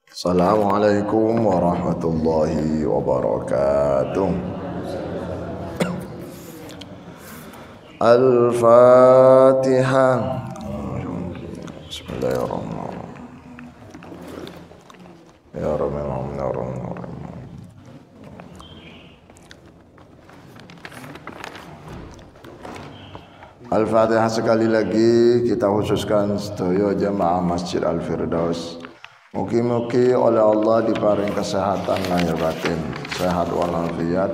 Assalamualaikum warahmatullahi wabarakatuh. Al-Fatihah. Bismillahirrahmanirrahim. Ya Rabbi Al-Fatihah sekali lagi kita khususkan sedaya jamaah Masjid Al-Firdaus. Mugi-mugi oleh Allah diparing kesehatan lahir batin, sehat walafiat,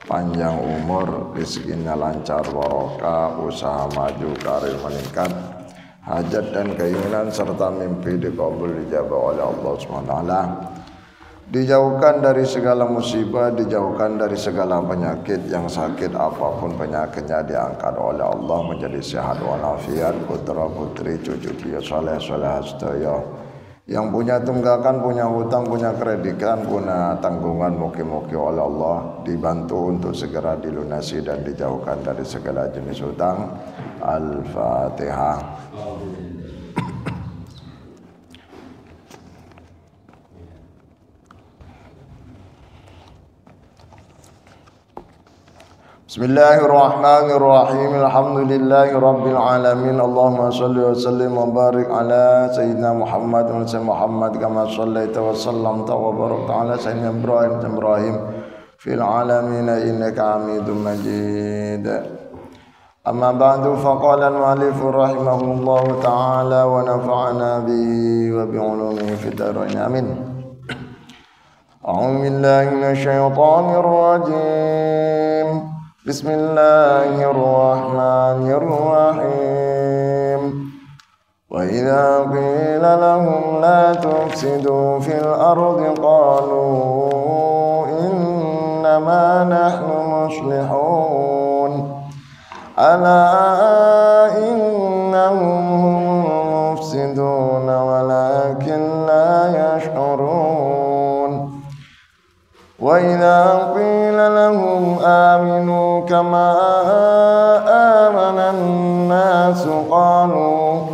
panjang umur, rezekinya lancar barokah, usaha maju, karir meningkat, hajat dan keinginan serta mimpi dikabul dijabah oleh Allah SWT. Dijauhkan dari segala musibah, dijauhkan dari segala penyakit, yang sakit apapun penyakitnya diangkat oleh Allah menjadi sehat walafiat, putra putri cucu dia soleh soleh sedaya. Yang punya tunggakan, punya hutang, punya kreditan, punya tanggungan, mugi-mugi oleh Allah dibantu untuk segera dilunasi dan dijauhkan dari segala jenis hutang. Al-Fatihah. Bismillahirrahmanirrahim. Alhamdulillahi rabbil alamin. Allahumma shalli wa sallim wa barik ala sayyidina Muhammad wa sallam Muhammad kama shallaita wa sallamta wa barakta ala sayyidina Ibrahim fil alamin innaka Hamidum Majid. Amma ba'du, faqala al-mu'allif rahimahullahu ta'ala wa nafa'ana bihi wa bi ulumihi fid dharain amin. A'udzu billahi minasy syaithanir rajim. Bismillahirrahmanirrahim. Wa idza qila lahum la tufsidu fil ardi qalu innama nahnu muslihun ala innahum humul mufsidun walakin la yash'urun. Wa idza qila lahum aminu kama amanan nasu qalu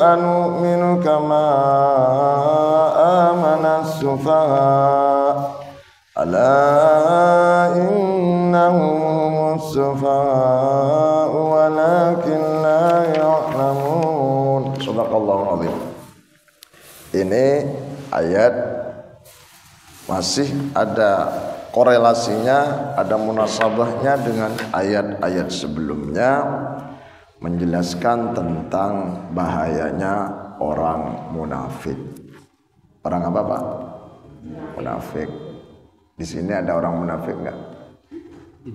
anu'minu kama amanas sufaha ala innahum humus sufaha walakin la ya'lamun. Shadaqallahul azim. Ini ayat masih ada korelasinya, ada munasabahnya dengan ayat-ayat sebelumnya, menjelaskan tentang bahayanya orang munafik. Orang apa, Pak? Munafik. Di sini ada orang munafik enggak?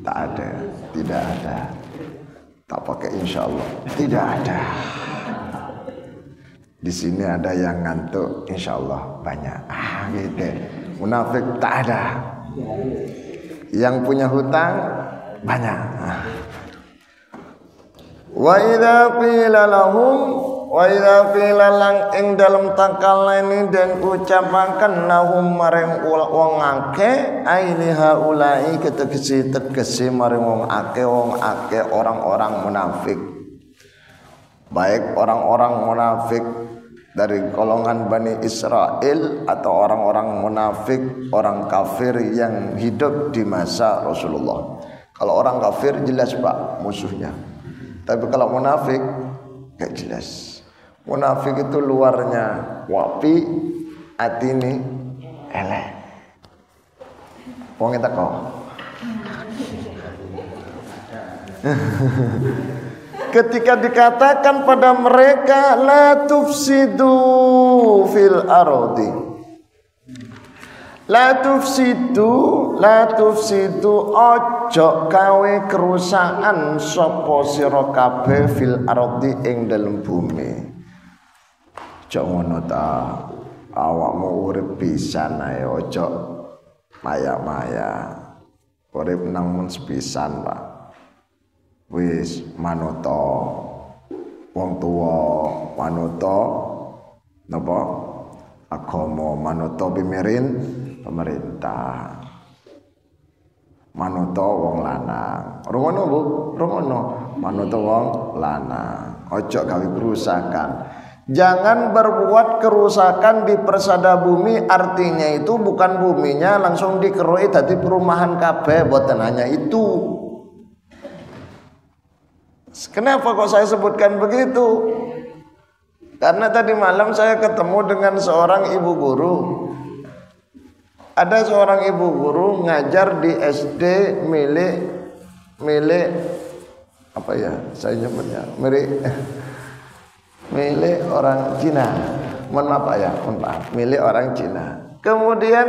Tak ada, tidak ada. Tak pakai insya Allah, tidak ada. Di sini ada yang ngantuk, insya Allah banyak. Gitu. Munafik tak ada. Yang punya hutang banyak. Wa idza qila lahum, wa idza qila lang ing dalam takalane dan ucapaken lahum maring wong akeh aili haulai tegese maring wong akeh orang-orang munafik. Baik orang-orang munafik dari golongan Bani Israel atau orang-orang munafik, orang kafir yang hidup di masa Rasulullah. Kalau orang kafir jelas Pak musuhnya. Tapi kalau munafik gak jelas. Munafik itu luarnya wapi, atine elek. Wong teko. Ketika dikatakan pada mereka la tufsidu fil ardi, la tufsidu ojo kawe kerusakan sapa sira kabeh fil ardi ing dalem bumi. Ojo ngono ta, awakmu urip pisan ae, ojo maya-maya. Urip nang mun sepisan, Pak. Wis manuta wong tuwa, manuta napa agama, manuta pemerintah, manuta wong lanang. Rungono Bu, rungono, manuta wong lanang. Ojo gawe kerusakan. Jangan berbuat kerusakan di persada bumi, artinya itu bukan buminya langsung dikeroi tadi perumahan kabeh, boten hanya itu. Kenapa kok saya sebutkan begitu? Karena tadi malam saya ketemu dengan seorang ibu guru. Ada seorang ibu guru ngajar di SD milik apa ya? Saya nyebutnya milik orang Cina. Mohon maaf ya, milik orang Cina. Kemudian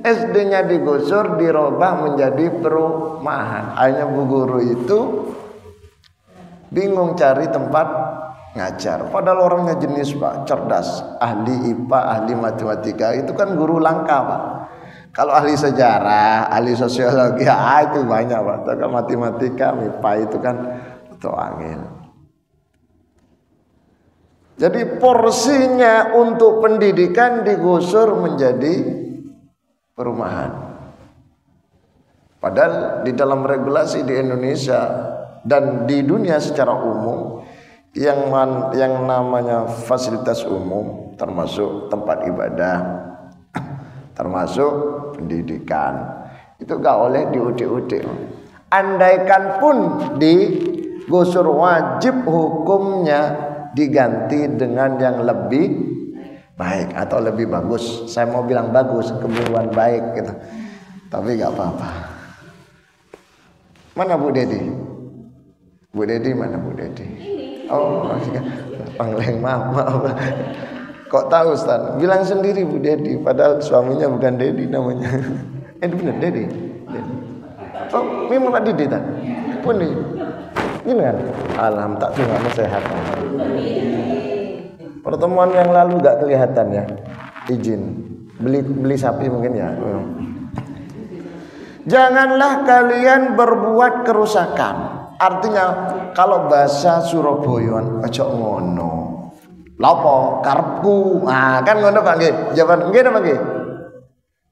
SD-nya digusur, dirubah menjadi perumahan. Akhirnya bu guru itu bingung cari tempat ngajar. Padahal orangnya jenis Pak, cerdas, ahli IPA, ahli matematika, itu kan guru langka Pak. Kalau ahli sejarah, ahli sosiologi, itu banyak Pak. Kalau matematika, MIPA itu kan itu angin. Jadi porsinya untuk pendidikan digusur menjadi perumahan. Padahal di dalam regulasi di Indonesia dan di dunia secara umum yang namanya fasilitas umum termasuk tempat ibadah, termasuk pendidikan, itu gak oleh diudik-udik. Andaikan pun digusur, wajib hukumnya diganti dengan yang lebih baik atau lebih bagus. Saya mau bilang bagus, keburuan baik gitu. Tapi gak apa-apa. Mana Bu Dedi? Bu Dedi mana Bu Dedi? Oh, pangleng, maaf. Kok tahu Ustaz? Bilang sendiri Bu Dedi, padahal suaminya bukan Dedi namanya. Itu benar Dedi. Oh, memang Pak Dedi tak? Pun nih. Ini kan? Alhamdulillah Tuhan sehat. Pertemuan yang lalu gak kelihatan ya. Izin. Beli sapi mungkin ya. Janganlah kalian berbuat kerusakan. Artinya kalau bahasa Surabaya aja ngono. Lapo karepku. Ah kan ngono Pak nggih. Jawaban nggih napa nggih?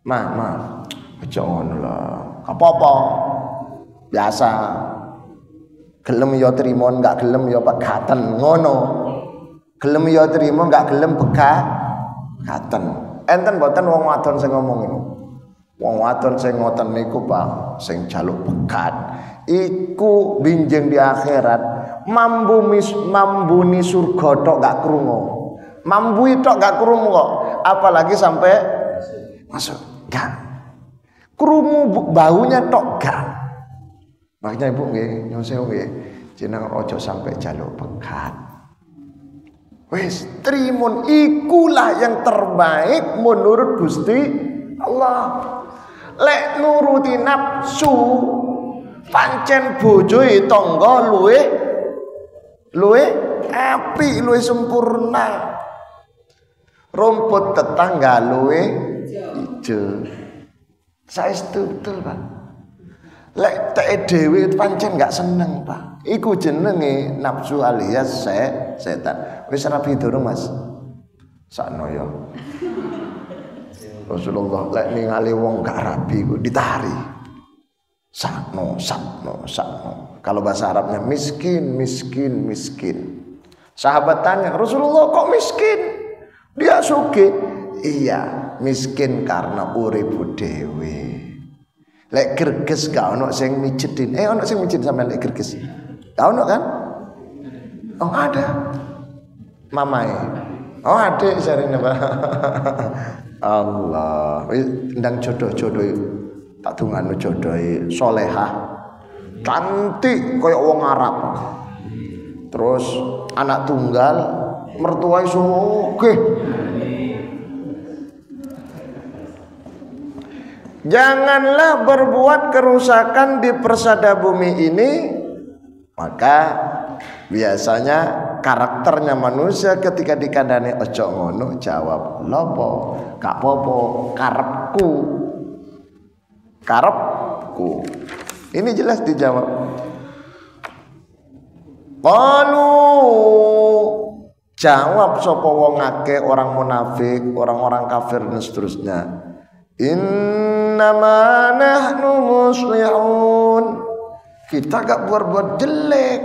Ma, aja ngono lah. Apa-apa. Biasa. Gelem ya trimo, enggak gelem ya pegatan ngono. Gelem ya trimo, enggak gelem pegatan. Enten mboten wong wadon sing ngomong niku. Wong wadon sing ngoten niku Pak, sing jaluk pegat. Iku binjeng di akhirat mambuni surga tok gak krungu. Mambui tok gak krungu kok, apalagi sampai masuk. Gak. Krungu baunya tok gak. Makanya Ibu nggih, nyuwun sewu nggih, jenengan ojo sampai jaluk pegat. Wis trimun ikulah yang terbaik menurut Gusti Allah. Lek nuruti nafsu pancen bojoe tangga luwe apik, luwe sempurna. Rumput tetangga luwe ijo. Saestu betul Pak. Lek teke dhewe pancen gak seneng Pak. Iku jenenge nafsu alias setan. Wis rapi durung Mas? Sakno ya. Rasulullah lek ningali wong gak rapi ku ditari. Sakno. Kalau bahasa Arabnya miskin. Sahabat tanya, Rasulullah kok miskin? Dia sugih. Iya, miskin karena uripu dhewe. Lek gerges gak ono sing mijedin. Ono sing mijet sampean lek gerges. Gak ono kan? Oh ada. Mamae. Oh adik sarine Pak. Allah. Ndang jodoh-jodoh tak dungano jodohe solehah. Cantik kayak wong Arab. Terus anak tunggal, mertuai sugih. Janganlah berbuat kerusakan di persada bumi ini. Maka biasanya karakternya manusia ketika dikandani ojo ngono jawab lopo gak popo karepku. Ini jelas dijawab. Jawab sapa wong akeh, orang munafik, orang-orang kafir dan seterusnya. Innama nahnu muslihun. Kita gak berbuat jelek,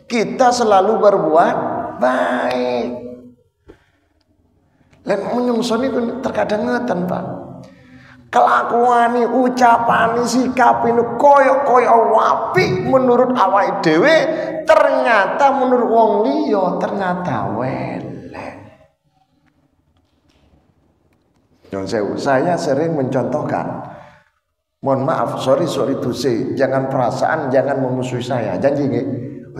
kita selalu berbuat baik. Lan menungso niku terkadang ngeten, Pak. Kelakuane, ucapane, sikapine koyo-koyo apik menurut awake dhewe, ternyata menurut wong liya ternyata elek. Saya sering mencontohkan. Mohon maaf, sorry to say, jangan perasaan, jangan memusuhi saya. Janji nggih,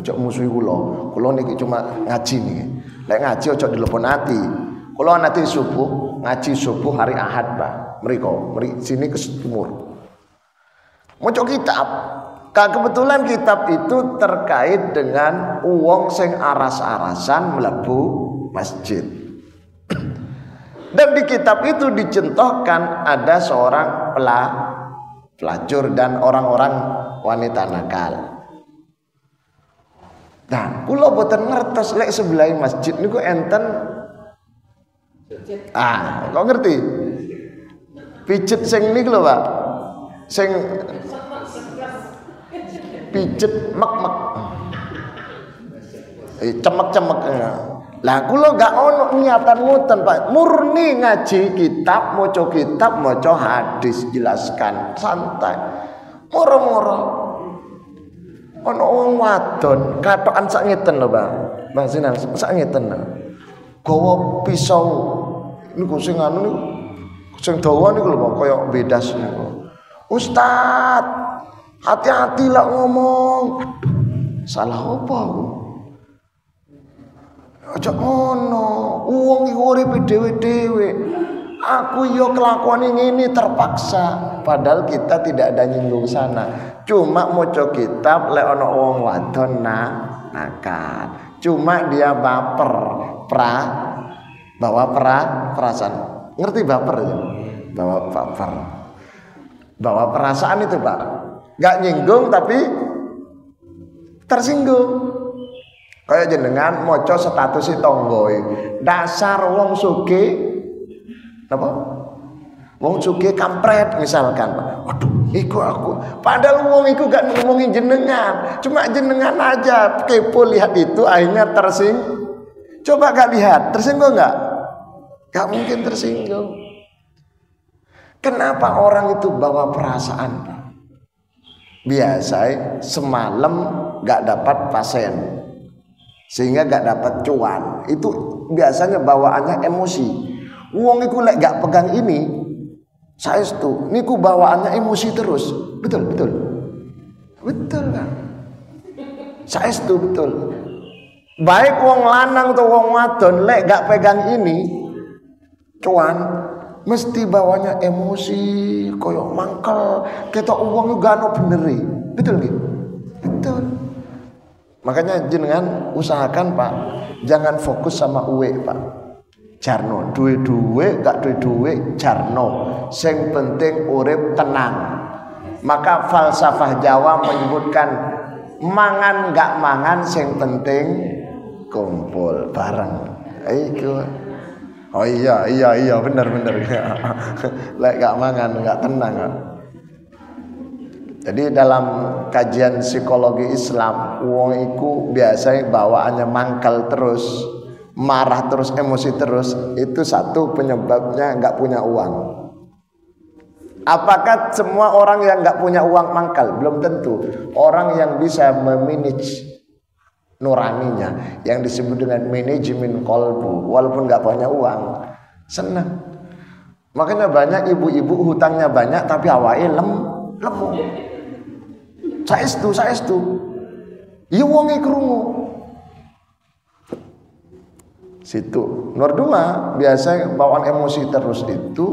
ojo musuhi kula. Kula niki cuma ngaji niki. Lek ngaji ojo dilepon ati. Kula nanti subuh, ngaji subuh hari Ahad, Pak. Mriko sini ke Timur. Maca kitab. Kebetulan kitab itu terkait dengan uang sing aras-arasan mlebu masjid. Dan di kitab itu dicontohkan ada seorang pelacur dan orang-orang wanita nakal. Nah, kula boten ngertos lek sebelah masjid niku enten kok ngerti? Pijet sing niku lho, Pak. Sing pijet mek-mek. Cemek-cemek. Lah kula gak ono niatan ngoten, Pak. Murni ngaji kitab, maca hadis, jelaskan santai. Moro-moro. Ono wong wadon katokan sak ngeten lho, Pak. Mbah Sinan sak ngeten. Gawa pisau niku sing anu niku sing dawa niku lho, Pak, kaya bedas niku. Ustaz, hati-hati lah ngomong. Salah apa aku? Aja ngono, wong iku uripe dhewe-dhewe. Aku yo kelakuan ini terpaksa, padahal kita tidak ada nyinggung sana. Cuma maca kitab lek ana wong wadon nakal. Cuma dia baper, bawa perasaan. Ngerti baper ya? Bawa perasaan itu, Pak. Gak nyinggung tapi tersinggung. Kayak jenengan maca status tonggoe. Dasar wong sugih apa? Wong sugih kampret misalkan, Pak. Waduh, iku aku. Padahal wong iku gak ngomongin jenengan. Cuma jenengan aja kepo lihat itu akhirnya tersinggung. Coba gak lihat, tersinggung gak? Gak mungkin tersinggung. Kenapa orang itu bawa perasaan, Pak? Biasa semalam gak dapat pasien sehingga gak dapat cuan. Itu biasanya bawaannya emosi. Wong iku lek gak pegang ini, saestu niku bawaannya emosi terus. Betul kan? Saestu betul. Baik wong lanang atau wong wadon lek gak pegang ini cuan, mesti bawanya emosi, koyo mangkel, ketok uang gak ono beneri. Betul gitu? Betul. Makanya jenengan usahakan, Pak, jangan fokus sama uwe, Pak. Jarno, duwe gak duwe jarno. Sing penting urip tenang. Maka falsafah Jawa menyebutkan mangan gak mangan, sing penting kumpul bareng. Iku. Oh iya benar. Lek gak mangan gak tenang. Jadi dalam kajian psikologi Islam, wong iku biasanya bawaannya mangkal terus, marah terus, emosi terus. Itu satu penyebabnya nggak punya uang. Apakah semua orang yang nggak punya uang mangkal? Belum tentu. Orang yang bisa memanage nuraninya, yang disebut dengan manajemen kolbu, walaupun nggak punya uang, senang. Makanya banyak ibu-ibu hutangnya banyak tapi awake lemu. Saestu. Iya wonge krungu. Situ. Nomor 2, biasanya bawaan emosi terus itu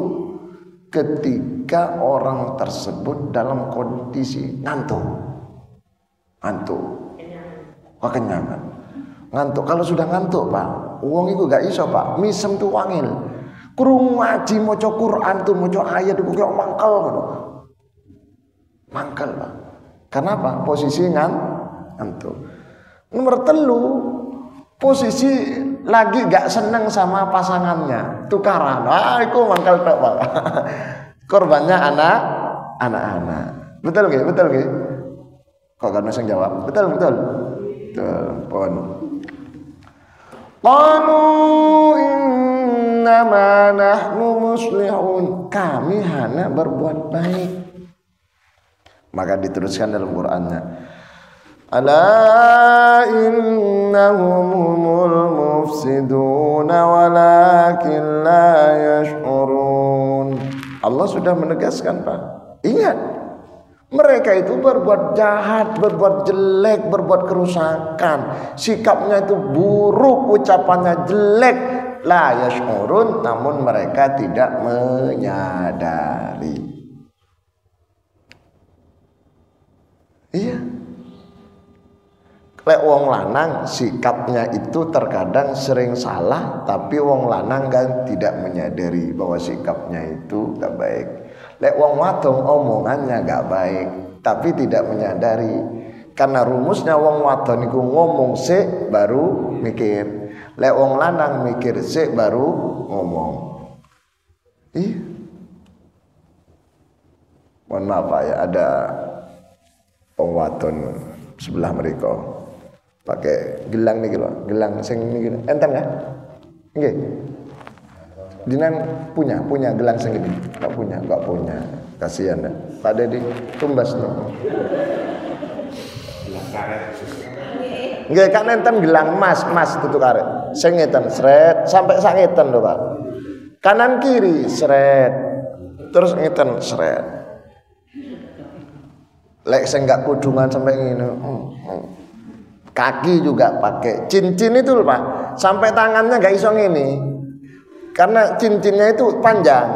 ketika orang tersebut dalam kondisi ngantuk. Kekenyangan. Ngantuk. Kalau sudah ngantuk, Pak, wong iku gak iso, Pak. Misem tuh wangil. Krungu ngaji maca Quran tuh maca ayat iku kaya mangkel ngono. Mangkel, Pak. Kenapa? Posisi ngantuk. Nomor 3, posisi lagi gak seneng sama pasangannya, tukaran. Iku mangkel tok, Pak. Korbannya anak-anak. Betul nggih? Kok kan sing jawab? Betul. Pon. Qalu innama nahnu muslihun, kami hanya berbuat baik. Maka diteruskan dalam Qur'annya, ala innahum humul mufsiduna walakin la yash'urun. Allah sudah menegaskan, Pak. Ingat, mereka itu berbuat jahat, berbuat jelek, berbuat kerusakan. Sikapnya itu buruk, ucapannya jelek. La yash'urun, namun mereka tidak menyadari. Iya. Lek wong lanang sikapnya itu terkadang sering salah, tapi wong lanang kan tidak menyadari bahwa sikapnya itu gak baik. Lek wong wadon omongannya gak baik, tapi tidak menyadari. Karena rumusnya wong wadon iku ngomong sik baru mikir. Lek wong lanang mikir sik baru ngomong. Iya. Mohon maaf Pak ya, ada wong wadon sebelah mereka pakai gelang nih gitu, gelang sing niki enten ya? Nggih. Jinan punya gelang sing gini. Enggak punya. Kasihan ya. Pak Dedi tumbas no. Gelang karet. Nggih, kan enten gelang emas tutu karet. Sing ngeten sret sampai sak ngeten lho, Pak. Kanan kiri sret. Terus ngeten sret. Lek sing enggak kudungan sampai ngene. Kaki juga pakai cincin itu loh Pak, sampai tangannya nggak iso ngene karena cincinnya itu panjang,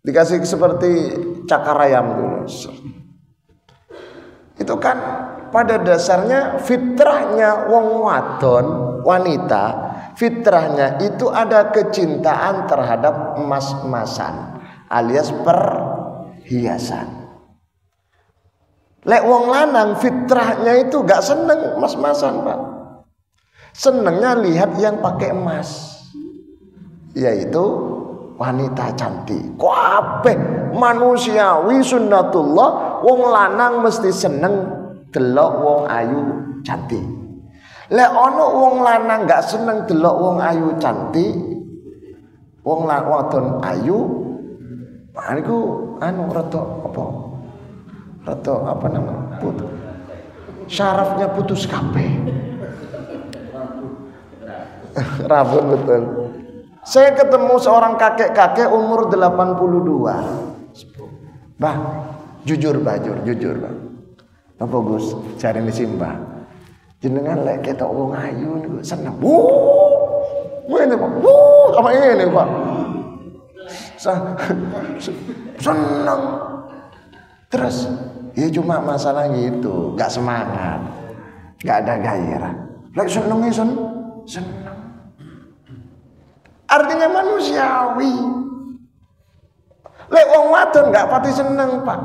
dikasih seperti cakar ayam dulu. Itu kan pada dasarnya fitrahnya wong wadon wanita, fitrahnya itu ada kecintaan terhadap emas-emasan alias perhiasan. Lek wong lanang fitrahnya itu gak seneng emas-emasan Pak. Senengnya lihat yang pakai emas, yaitu wanita cantik. Kabeh manusiawi sunnatullah, wong lanang mesti seneng delok wong ayu cantik. Lek ono wong lanang gak seneng delok wong ayu cantik, wong wadon ayu, niku rada apa namanya? Syarafnya putus kabeh. Rabun betul. Saya ketemu seorang kakek-kakek umur 82. Bah, jujur Bang. Apa Gus? Cari ini Simbah. Jenengan lek ketok wong ayu niku seneng. Ngene Pak. Apa ini Pak? Seneng. Terus ya cuma masalah gitu, gak semangat, gak ada gairah. Lek seneng. Artinya manusiawi. Lek wong wadon gak pati seneng Pak.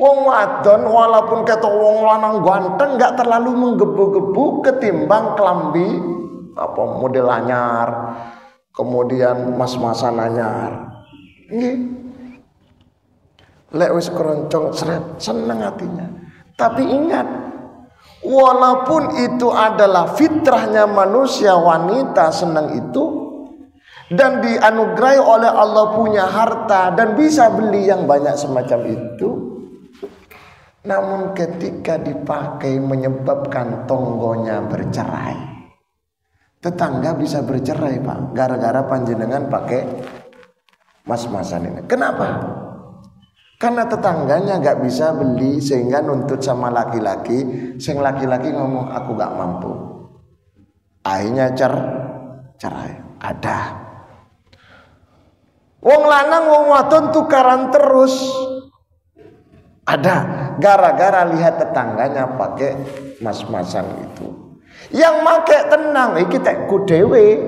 Wong wadon walaupun ketok wong lanang ganteng gak terlalu menggebu-gebu ketimbang kelambi apa model anyar, kemudian mas-masan anyar. Nggih. Lek wis keroncong seret seneng hatinya. Tapi ingat, walaupun itu adalah fitrahnya manusia wanita senang itu, dan dianugerahi oleh Allah punya harta dan bisa beli yang banyak semacam itu, namun ketika dipakai menyebabkan tonggonya bercerai. Tetangga bisa bercerai Pak, gara-gara panjenengan pakai mas-masan ini. Kenapa? Karena tetangganya gak bisa beli sehingga nuntut sama laki-laki. Sing laki-laki ngomong aku gak mampu. Akhirnya cerai. Ada. Wong lanang wong wadon tukaran terus. Ada. Gara-gara lihat tetangganya pakai mas-masan itu. Yang make tenang iki tekku dhewe.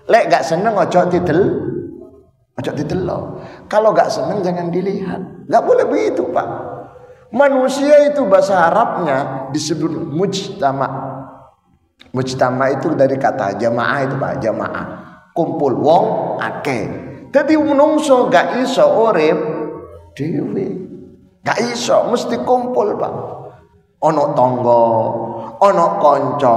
Lek gak seneng ojo didelok. Kalau gak seneng jangan dilihat. Gak boleh begitu Pak. Manusia itu bahasa Arabnya disebut mujtama. Mujtama itu dari kata jamaah itu Pak, jamaah. Kumpul wong akeh. Jadi menungso gak iso urip dhewe. Gak iso, mesti kumpul Pak. Ono tangga, ono kanca,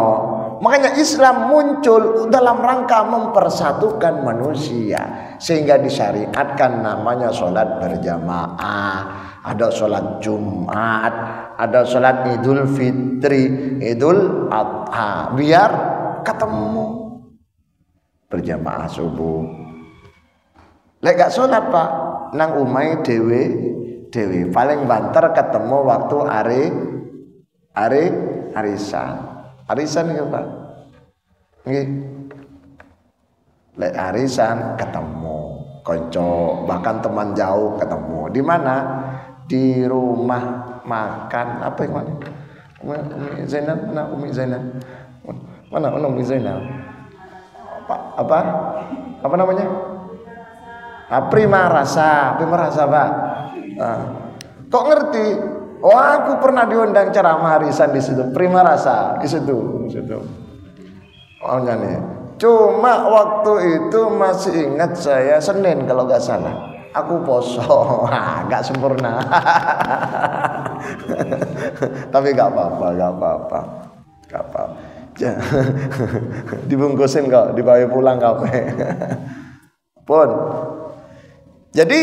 Makanya Islam muncul dalam rangka mempersatukan manusia, sehingga disyariatkan namanya sholat berjamaah. Ada sholat Jumat, ada sholat Idul Fitri, Idul Adha, biar ketemu berjamaah subuh. Lek gak sholat pak, nang umai dewe paling banter ketemu waktu arisan gitu pak. Nggih. Lek arisan ketemu konco, bahkan teman jauh ketemu. Di mana? Di rumah makan apa yang mana? Umi Zainal, mana Umi Zainal? Mana Umi Zainal? Apa namanya? Prima Rasa pak. Kok ngerti? Oh, aku pernah diundang ceramah arisan di situ. Prima Rasa di situ. Oh nih. Cuma waktu itu masih ingat saya Senin kalau nggak salah. Aku poso, nggak sempurna. Tapi nggak apa-apa. Dibungkusin kok, dibawa pulang kape. Pun. Jadi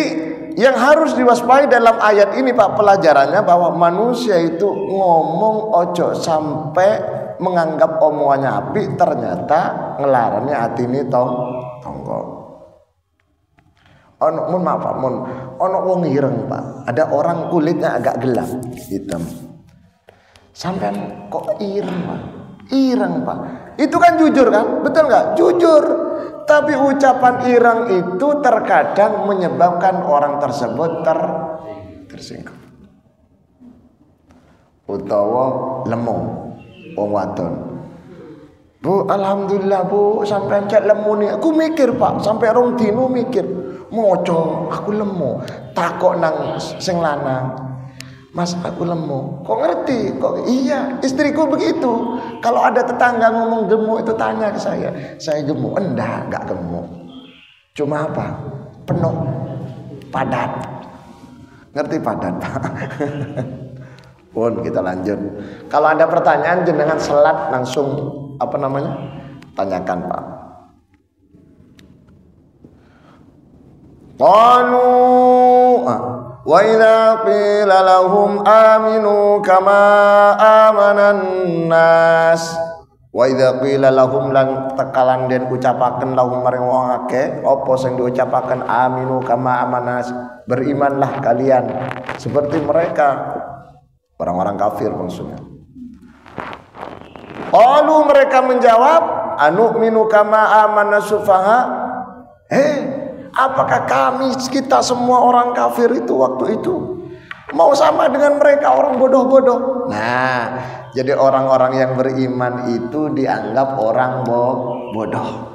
yang harus diwaspadai dalam ayat ini pak, pelajarannya bahwa manusia itu ngomong ojo sampai menganggap omongannya api, ternyata ngelarannya hati ini tonggo. Ono wong ireng pak, ada orang kulitnya agak gelap hitam. Sampean kok ireng pak? Itu kan jujur kan, betul nggak? Jujur. Tapi ucapan ireng itu terkadang menyebabkan orang tersebut tersinggung. Utawa lemong wong wadon. Bu, alhamdulillah bu, sampai cek lemu nih. Aku mikir pak, sampai rong dino mikir. Moco, aku lemu. Takok nang sing lanang. Mas, aku lemu. Kok ngerti? Kok iya, istriku begitu. Kalau ada tetangga ngomong gemuk itu tanya ke saya. Saya gemuk? Enggak gemuk. Cuma apa? Penuh, padat. Ngerti padat, Pak? Pun kita lanjut. Kalau ada pertanyaan jenengan selat langsung tanyakan, Pak. Qalu wa idza qila lahum aminu kama amanan nas wa idza qila lahum lan tekalan den ucapaken lahum maring wong akeh apa sing diucapaken aminu kama amanas, berimanlah kalian seperti mereka orang-orang kafir maksudnya. Qalu mereka menjawab anu'minu kama amanas sufaha. Apakah kita semua orang kafir itu waktu itu mau sama dengan mereka orang bodoh-bodoh? Nah, jadi orang-orang yang beriman itu dianggap orang bodoh.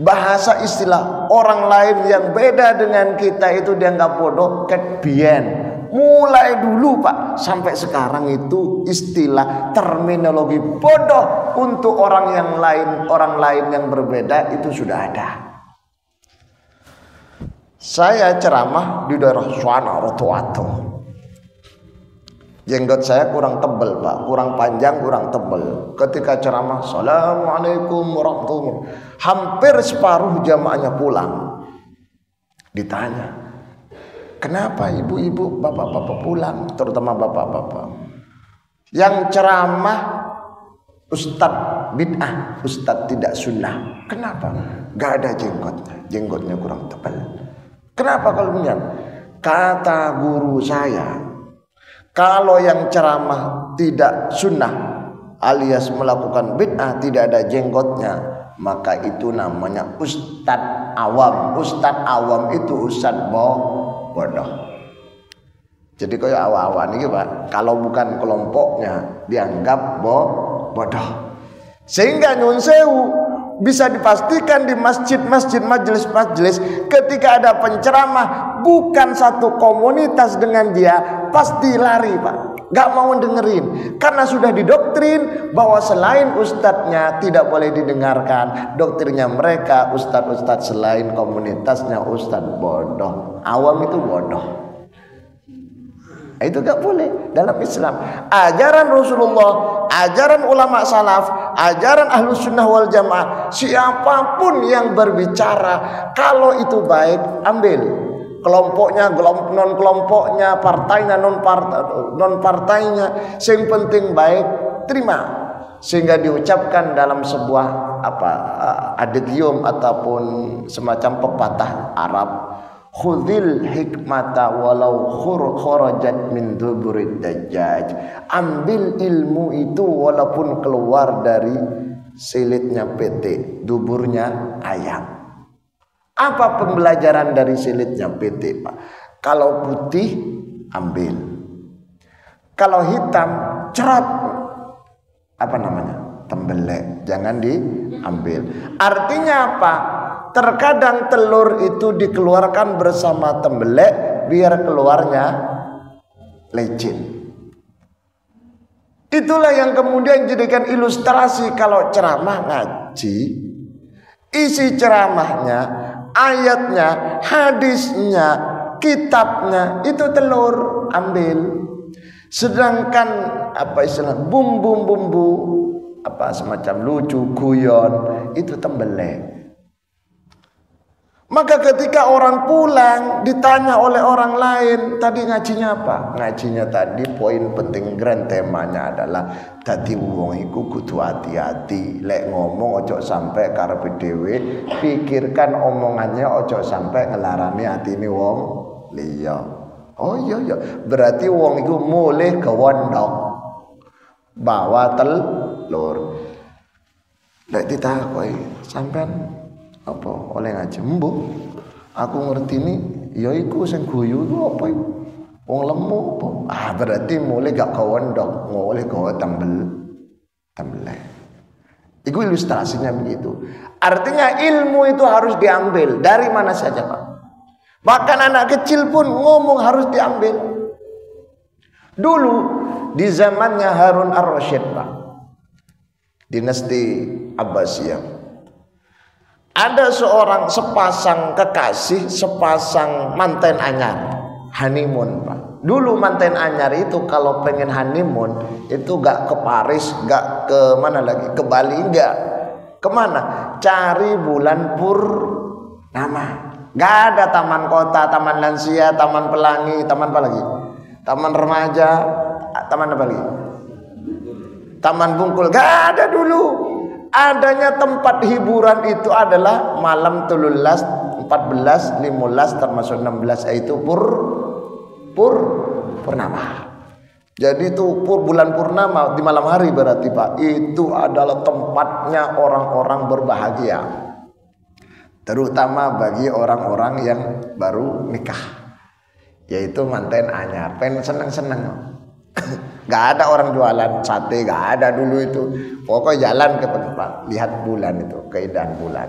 Bahasa istilah orang lain yang beda dengan kita itu dianggap bodoh ketbien. Mulai dulu Pak sampai sekarang itu istilah terminologi bodoh untuk orang lain yang berbeda itu sudah ada. Saya ceramah di daerah Suwana Rotowato. Jenggot saya kurang tebal Pak, kurang panjang, kurang tebal. Ketika ceramah, Assalamualaikum warahmatullahi wabarakatuh, hampir separuh jamaahnya pulang. Ditanya, kenapa ibu-ibu, bapak-bapak pulang, terutama bapak-bapak? Yang ceramah Ustadz bid'ah, Ustadz tidak sunnah. Kenapa? Gak ada jenggotnya kurang tebal. Kenapa kalau demikian? Kata guru saya, kalau yang ceramah tidak sunnah alias melakukan bid'ah tidak ada jenggotnya, maka itu namanya ustadz awam. Ustadz awam itu ustadz bodoh. Jadi kayak awam ini Pak, kalau bukan kelompoknya dianggap bodoh. Sehingga nyun sewu bisa dipastikan di masjid-masjid, majelis-majelis ketika ada penceramah bukan satu komunitas dengan dia, pasti lari Pak, gak mau dengerin karena sudah didoktrin bahwa selain ustadznya tidak boleh didengarkan. Doktrinnya mereka ustadz-ustadz selain komunitasnya ustadz bodoh, awam itu bodoh. Itu gak boleh dalam Islam. Ajaran Rasulullah, ajaran ulama salaf, ajaran Ahlus Sunnah wal Jamaah, siapapun yang berbicara kalau itu baik, ambil. Kelompoknya, non kelompoknya, partainya, non partainya, yang penting baik, terima. Sehingga diucapkan dalam sebuah adigium ataupun semacam pepatah Arab, khudhil hikmata walau kharajat min duburid dajjaj. Ambil ilmu itu walaupun keluar dari silitnya PT, duburnya ayam. Apa pembelajaran dari silitnya PT, Pak? Kalau putih, ambil. Kalau hitam, cerap. Apa namanya? Tembelek. Jangan diambil. Artinya apa? Terkadang telur itu dikeluarkan bersama tembelek biar keluarnya licin. Itulah yang kemudian jadikan ilustrasi kalau ceramah ngaji. Isi ceramahnya, ayatnya, hadisnya, kitabnya itu telur, ambil. Sedangkan bumbu-bumbu semacam lucu, guyon itu tembelek. Maka ketika orang pulang ditanya oleh orang lain, tadi ngajinya apa? Ngajinya tadi poin penting grand temanya adalah dadi wong iku kudu hati-hati, lek ngomong ojo sampai karepe dhewe, pikirkan omongannya ojo sampai ngelarani atine wong liya. Oh iya, berarti wong iku mulih gewondok bawa telur. Lek ditakoki sampean apa oleh ngaji mbok, aku ngerti ini ya iku sing guyu iku apa iku wong lemu apa, berarti mulai gak kawendok, mulai gawe tembelek. Iku ilustrasinya begitu. Artinya ilmu itu harus diambil dari mana saja, Pak. Bahkan anak kecil pun ngomong harus diambil. Dulu di zamannya Harun ar-Rasyid, Pak, dinasti Abbasiyah, ada seorang sepasang kekasih, sepasang manten anyar, honeymoon, Pak. Dulu manten anyar itu kalau pengen honeymoon itu gak ke Paris, gak ke mana lagi, ke Bali, enggak. Kemana? Cari bulan purnama. Gak ada taman kota, taman lansia, taman pelangi, taman apa lagi? Taman remaja, taman apa lagi? Taman Bungkul, gak ada dulu. Adanya tempat hiburan itu adalah malam 13, 14, 15 termasuk 16, yaitu purnama. Jadi itu bulan purnama di malam hari berarti, Pak. Itu adalah tempatnya orang-orang berbahagia. Terutama bagi orang-orang yang baru nikah, yaitu manten anyar, pengen seneng-seneng. Gak ada orang jualan sate, gak ada dulu itu. Pokoknya jalan ke tempat, lihat bulan itu, keindahan bulan.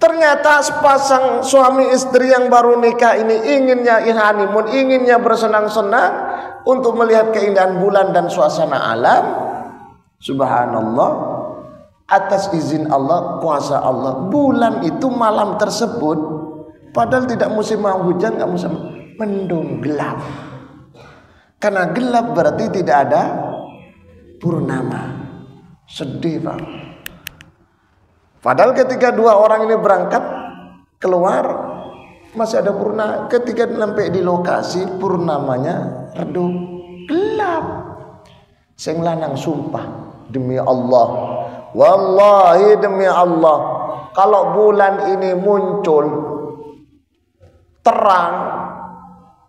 Ternyata sepasang suami istri yang baru nikah ini inginnya honeymoon, inginnya bersenang-senang untuk melihat keindahan bulan dan suasana alam. Subhanallah, atas izin Allah, kuasa Allah, bulan itu malam tersebut padahal tidak musim hujan, gak musim mendung, gelap. Karena gelap berarti tidak ada purnama. Sedih, Pak. Padahal ketika dua orang ini berangkat keluar masih ada purnama. Ketika sampai di lokasi purnamanya redup, gelap. Sing lanang sumpah demi Allah, wallahi demi Allah, kalau bulan ini muncul terang,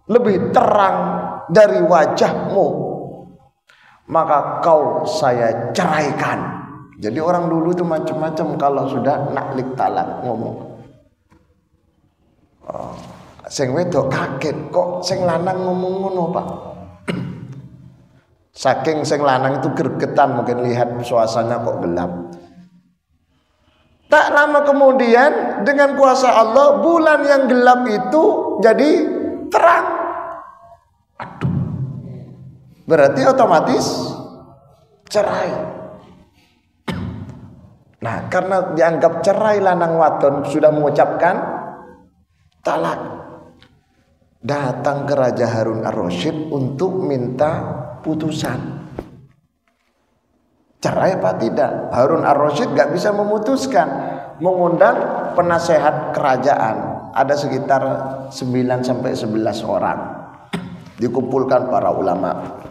lebih terang dari wajahmu, maka kau saya ceraikan. Jadi orang dulu itu macam-macam kalau sudah naklik talak ngomong. Sing wedok kaget, kok sing lanang ngomong ngono, Pak. Saking sing lanang itu gregetan mungkin lihat suasana kok gelap. Tak lama kemudian dengan kuasa Allah bulan yang gelap itu jadi terang. Aduh, berarti otomatis cerai. Nah, karena dianggap cerai lanang wadon sudah mengucapkan talak. datang ke Raja Harun Ar-Rasyid untuk minta putusan. Cerai apa tidak? Harun Ar-Rasyid gak bisa memutuskan, mengundang penasehat kerajaan. Ada sekitar 9 sampai 11 orang. Dikumpulkan para ulama.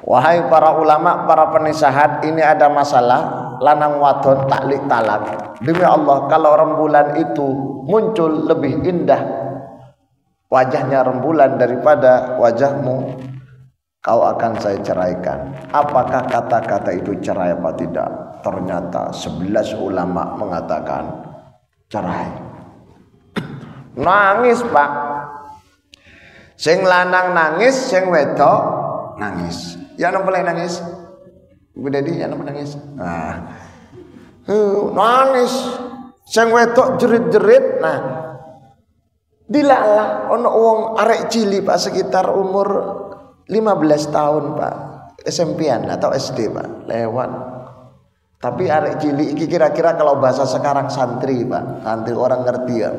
Wahai para ulama, para penasehat, ini ada masalah lanang wadon taklik talak. Demi Allah, kalau rembulan itu muncul lebih indah wajahnya rembulan daripada wajahmu, kau akan saya ceraikan. Apakah kata-kata itu cerai apa tidak? Ternyata 11 ulama mengatakan cerai. Nangis, Pak. Sing lanang nangis, sing wedok nangis. Ya nang boleh nangis. Ibu Dedi ya nang nangis. Nah. Nangis. Sing wedok jerit-jerit. Nah. Dilala ono wong arek cili Pak, sekitar umur 15 tahun Pak, SMP-an atau SD Pak, lewat. Tapi arek cilik iki kira-kira kalau bahasa sekarang santri Pak, santri orang ngerti ya.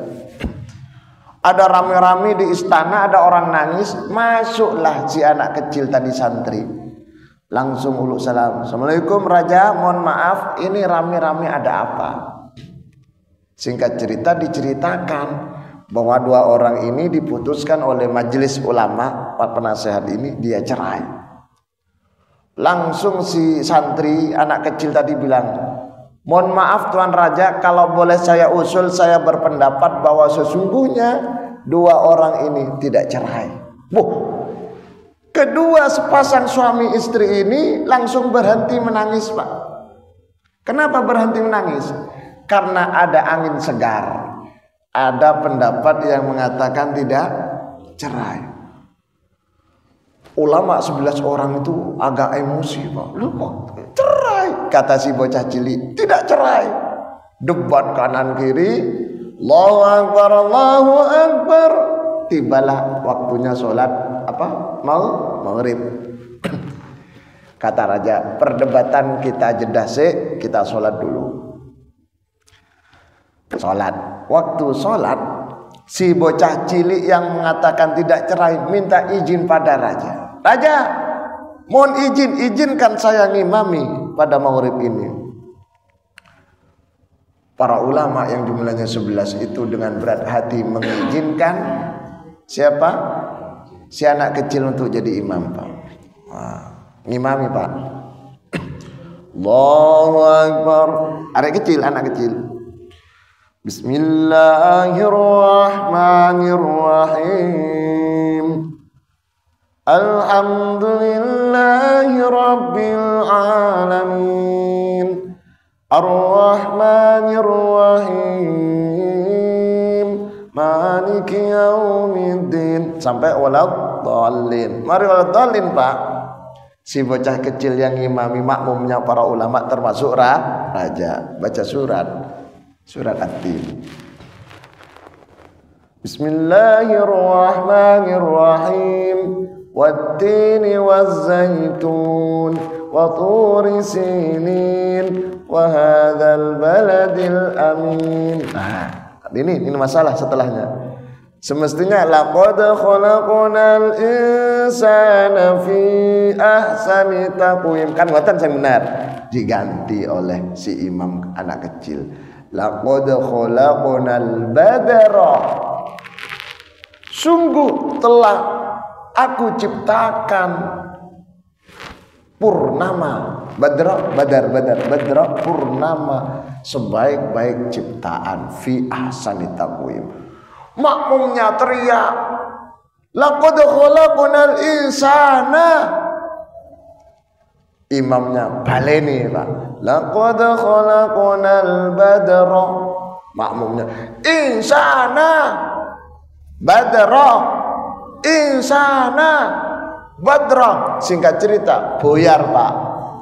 Ada rame-rame di istana, ada orang nangis, masuklah si anak kecil tadi santri. Langsung uluk salam. Assalamualaikum Raja, mohon maaf, ini rame-rame ada apa? Singkat cerita diceritakan bahwa 2 orang ini diputuskan oleh majelis ulama, para penasehat ini, dia cerai. Langsung si santri anak kecil tadi bilang, mohon maaf Tuan Raja, kalau boleh saya usul, saya berpendapat bahwa sesungguhnya 2 orang ini tidak cerai. Kedua sepasang suami istri ini langsung berhenti menangis Pak. Kenapa berhenti menangis? Karena ada angin segar. Ada pendapat yang mengatakan tidak cerai. Ulama 11 orang itu agak emosi Pak. Lu kok cerai? Kata si bocah cilik, tidak cerai. Debat kanan kiri, Allahu Akbar, Allahu Akbar. Tibalah waktunya sholat maghrib. Kata raja, perdebatan kita jeda sih, kita sholat dulu. Sholat. Waktu sholat, si bocah cilik yang mengatakan tidak cerai minta izin pada raja. Raja, mohon izinkan saya ngimami pada maghrib ini. Para ulama yang jumlahnya 11 itu dengan berat hati mengizinkan siapa? Si anak kecil untuk jadi imam Pak. Ngimami Pak. Allahu Akbar. Anak kecil. Bismillahirrahmanirrahim. Alhamdulillahi rabbil alamin. Ar-Rahmanir-Rahim. Maliki yaumiddin. Sampai waladhdallin. Mari waladhdallin Pak. Si bocah kecil yang ngimami makmumnya para ulama termasuk raja. Baca surat At-Tin. Bismillahirrahmanirrahim. Wat-tini waz-zaitun wa turi sinin wa hadzal baladil amin. Ini masalah setelahnya. Semestinya laqad khalaqnal insana fi ahsani taqwim. Kan ngoten sing benar. Diganti oleh si imam anak kecil. Laqad khalaqnal badara. Sungguh telah aku ciptakan purnama. Badra purnama, sebaik-baik ciptaan, fi ahsani taqwim. Makmumnya teriak, laqad khalaqnal insana. Imamnya baleni Pak, laqad khalaqnal badra. Makmumnya insana, badra, insana, badra. Singkat cerita buyar Pak,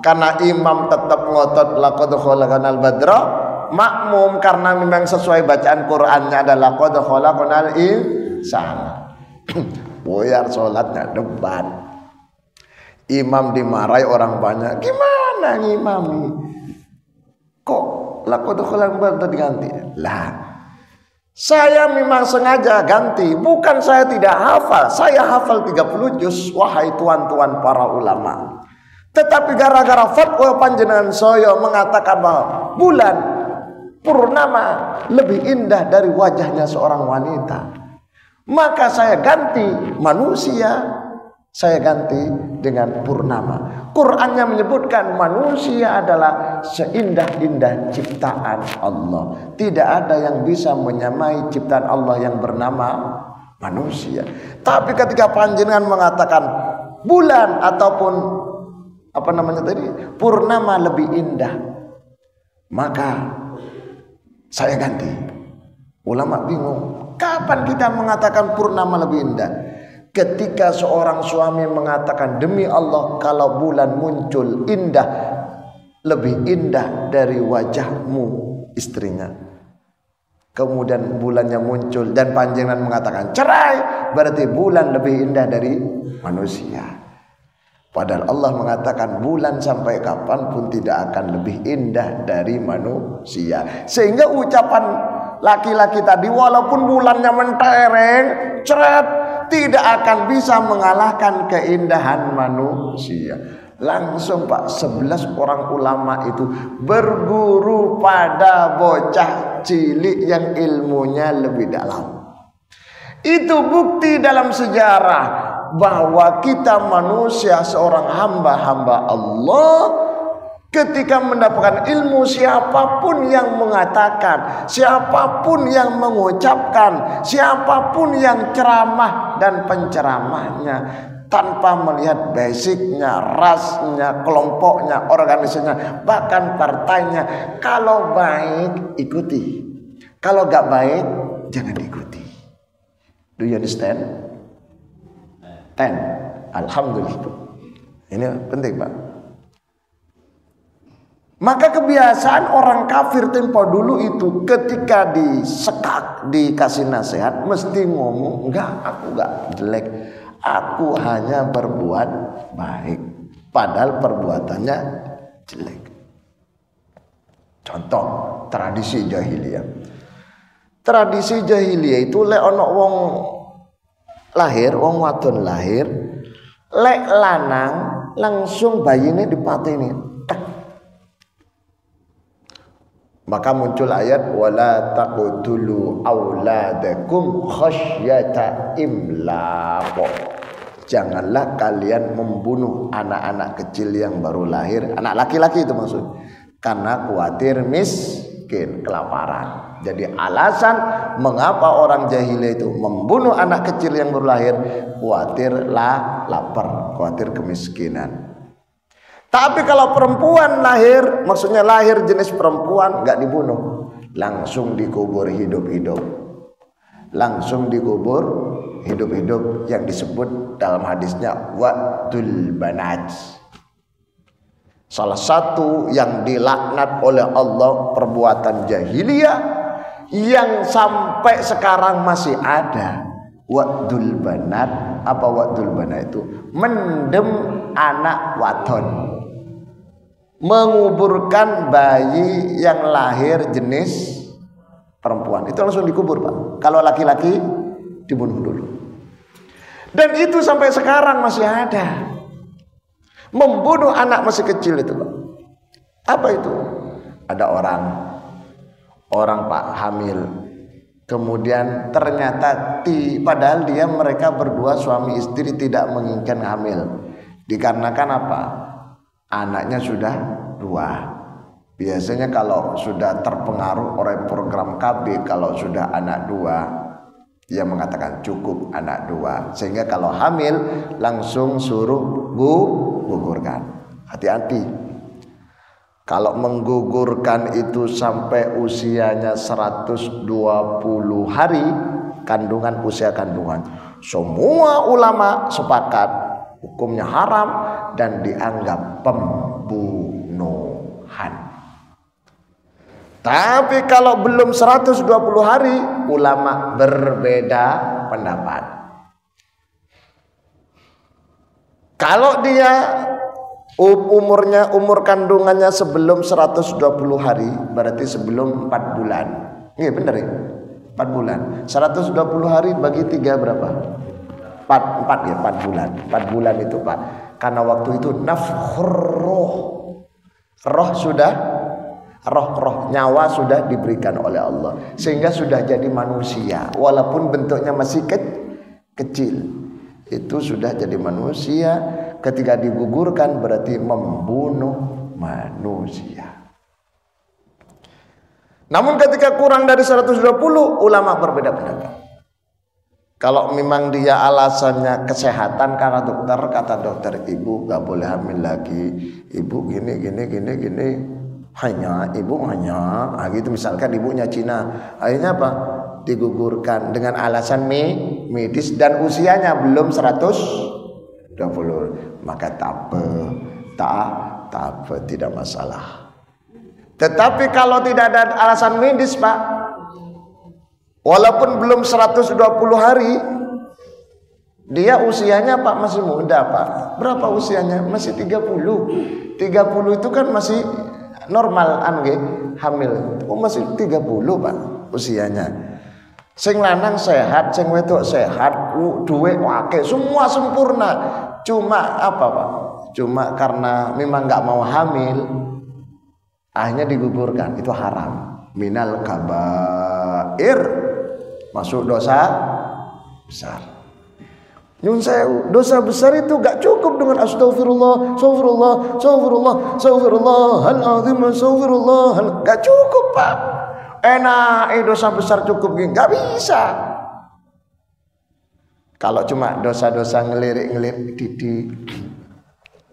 karena imam tetap ngotot laqad khalaqnal badra. Makmum karena memang sesuai bacaan Qur'annya adalah laqad khalaqnal insana. Buyar sholatnya, debat. Imam dimarahi orang banyak. Gimana ngimami? Kok laqad khalaqnal badra diganti? Lah, Saya memang sengaja ganti, bukan saya tidak hafal. Saya hafal 30 juz, wahai tuan-tuan para ulama. Tetapi gara-gara fatwa panjenengan saya mengatakan bahwa bulan purnama lebih indah dari wajahnya seorang wanita, maka saya ganti manusia, saya ganti dengan purnama. Qur'annya menyebutkan manusia adalah seindah-indah ciptaan Allah. Tidak ada yang bisa menyamai ciptaan Allah yang bernama manusia. Tapi ketika panjenengan mengatakan bulan ataupun apa namanya tadi, purnama lebih indah, maka saya ganti. Ulama bingung, kapan kita mengatakan purnama lebih indah? Ketika seorang suami mengatakan, demi Allah kalau bulan muncul indah, lebih indah dari wajahmu, istrinya. Kemudian bulannya muncul dan panjenengan mengatakan cerai, berarti bulan lebih indah dari manusia. Padahal Allah mengatakan bulan sampai kapanpun tidak akan lebih indah dari manusia. Sehingga ucapan laki-laki tadi, walaupun bulannya mentereng, ceret, tidak akan bisa mengalahkan keindahan manusia. Langsung Pak, 11 orang ulama itu berguru pada bocah cilik yang ilmunya lebih dalam. Itu bukti dalam sejarah bahwa kita manusia, seorang hamba-hamba Allah, ketika mendapatkan ilmu, siapapun yang mengatakan, siapapun yang mengucapkan, siapapun yang ceramah dan penceramahnya, tanpa melihat basicnya, rasnya, kelompoknya, organisasinya, bahkan partainya, kalau baik ikuti, kalau gak baik jangan ikuti. Do you understand? 10. Alhamdulillah. Ini penting Pak. Maka kebiasaan orang kafir tempo dulu itu ketika disekak, dikasih nasihat, mesti ngomong, enggak, aku enggak jelek, aku hanya berbuat baik, padahal perbuatannya jelek. Contoh tradisi jahiliyah. Tradisi jahiliyah itu lek ono wong lahir, wong wadon lahir, lek lanang langsung bayine dipateni. Maka muncul ayat wala taqtulu auladakum khasyata imlaq. Janganlah kalian membunuh anak-anak kecil yang baru lahir, anak laki-laki itu maksud, karena khawatir miskin, kelaparan. Jadi alasan mengapa orang jahiliyah itu membunuh anak kecil yang baru lahir, khawatir lapar, khawatir kemiskinan. Tapi kalau perempuan lahir, maksudnya lahir jenis perempuan, nggak dibunuh, langsung dikubur hidup-hidup, langsung dikubur hidup-hidup, yang disebut dalam hadisnya wa'dul banat. Salah satu yang dilaknat oleh Allah perbuatan jahiliyah yang sampai sekarang masih ada, wa'dul banat. Apa wa'dul banat itu? Mendem anak wadon, menguburkan bayi yang lahir jenis perempuan, itu langsung dikubur Pak. Kalau laki-laki dibunuh dulu. Dan itu sampai sekarang masih ada. Membunuh anak masih kecil itu Pak. Apa itu? Ada orang Pak hamil, kemudian ternyata padahal mereka berdua suami istri tidak menginginkan hamil. Dikarenakan apa? Anaknya sudah 2. Biasanya kalau sudah terpengaruh oleh program KB, kalau sudah anak 2, dia mengatakan cukup anak 2, sehingga kalau hamil langsung suruh gugurkan. Hati-hati, kalau menggugurkan itu sampai usianya 120 hari kandungan, usia kandungan, semua ulama sepakat hukumnya haram dan dianggap pembunuhan. Tapi kalau belum 120 hari, ulama berbeda pendapat. Kalau dia umur kandungannya sebelum 120 hari, berarti sebelum 4 bulan. Iya benar ya? 4 bulan. 120 hari bagi 3 berapa? 4 ya, 4 bulan. 4 bulan itu Pak. Karena waktu itu nafkhur roh. Roh nyawa sudah diberikan oleh Allah sehingga sudah jadi manusia walaupun bentuknya masih kecil. Itu sudah jadi manusia. Ketika digugurkan berarti membunuh manusia. Namun ketika kurang dari 120 ulama berbeda pendapat. Kalau memang dia alasannya kesehatan karena dokter, kata dokter ibu gak boleh hamil lagi, ibu gini hanya gitu, misalkan ibunya Cina, akhirnya apa? Digugurkan dengan alasan medis dan usianya belum 120, maka tak apa, tidak masalah. Tetapi kalau tidak ada alasan medis Pak, walaupun belum 120 hari, dia usianya Pak masih muda Pak. Berapa usianya? Masih 30. 30 itu kan masih normal hamil. Oh masih 30 Pak usianya. Sing lanang sehat, sing wedok sehat, duwe wake, semua sempurna. Cuma apa Pak? Cuma karena memang nggak mau hamil, akhirnya digugurkan. Itu haram. Minal kabair, masuk dosa besar. Nyun sewu, dosa besar itu gak cukup dengan astagfirullah, astagfirullah, gak cukup Pak. Enak, dosa besar cukup gini, gak bisa. Kalau cuma dosa-dosa ngelirik didik,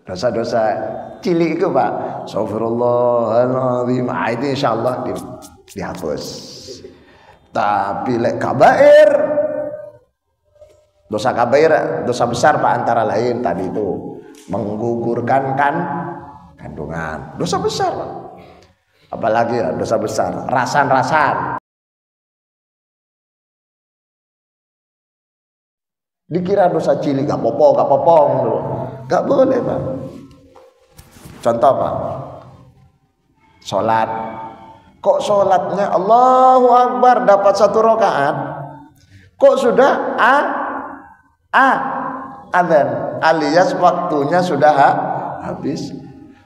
dosa-dosa cilik itu Pak, astagfirullahaladzim, itu insyaallah dihapus. Tapi lek kabair, dosa kabair, dosa besar Pak, antara lain tadi itu menggugurkan kandungan, dosa besar Pak. Apalagi ya dosa besar, rasan. Dikira dosa cilik, gak popong dulu, gak boleh Pak. Contoh Pak, sholat. Kok sholatnya Allahu Akbar dapat 1 rakaat, kok sudah adzan alias waktunya sudah habis.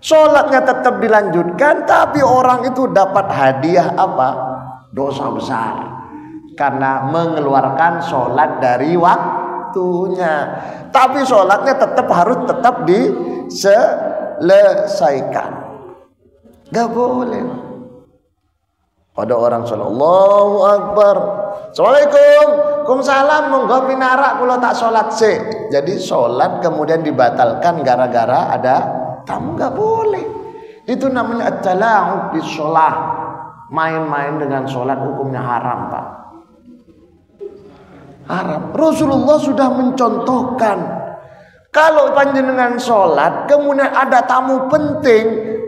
Sholatnya tetap dilanjutkan, tapi orang itu dapat hadiah apa? Dosa besar karena mengeluarkan sholat dari waktunya. Tapi sholatnya harus tetap diselesaikan. Gak boleh. Ada orang sholat Allahu Akbar, Assalamualaikum, Waalaikumsalam, monggo pinarak kula tak sholat sih. Jadi sholat kemudian dibatalkan gara-gara ada tamu, nggak boleh. Itu namanya at-tala'ub bis sholah, main-main dengan sholat, hukumnya haram Pak. Haram. Rasulullah sudah mencontohkan, kalau panjenengan sholat kemudian ada tamu penting,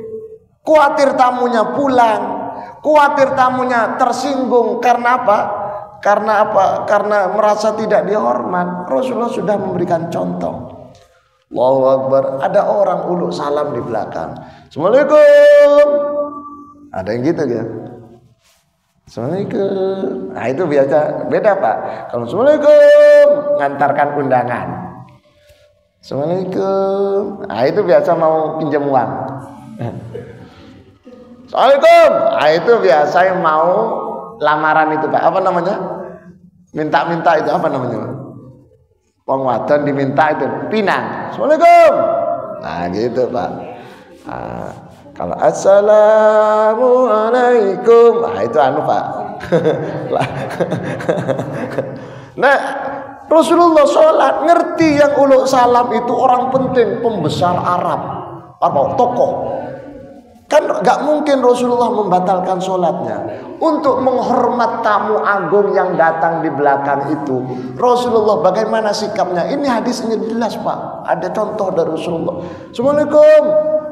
khawatir tamunya pulang, khawatir tamunya tersinggung karena apa? Karena merasa tidak dihormat. Rasulullah sudah memberikan contoh. Allahu Akbar, ada orang uluk salam di belakang. Assalamualaikum. Ada yang gitu ya. Assalamualaikum. Nah itu biasa, beda Pak. Kalau Assalamualaikum ngantarkan undangan. Assalamualaikum. Nah itu biasa mau pinjam uang. Assalamualaikum. Nah itu biasa yang mau lamaran itu Pak. Apa namanya? Minta-minta itu apa namanya? Wong wadon diminta itu pinang. Assalamualaikum. Nah gitu Pak. Nah, kalau assalamualaikum, nah itu Pak. Nah Rasulullah sholat ngerti yang uluk salam itu orang penting, pembesar Arab, apa tokoh. Kan gak mungkin Rasulullah membatalkan sholatnya untuk menghormat tamu agung yang datang di belakang itu. Rasulullah bagaimana sikapnya? Ini hadisnya jelas Pak. Ada contoh dari Rasulullah. Assalamualaikum.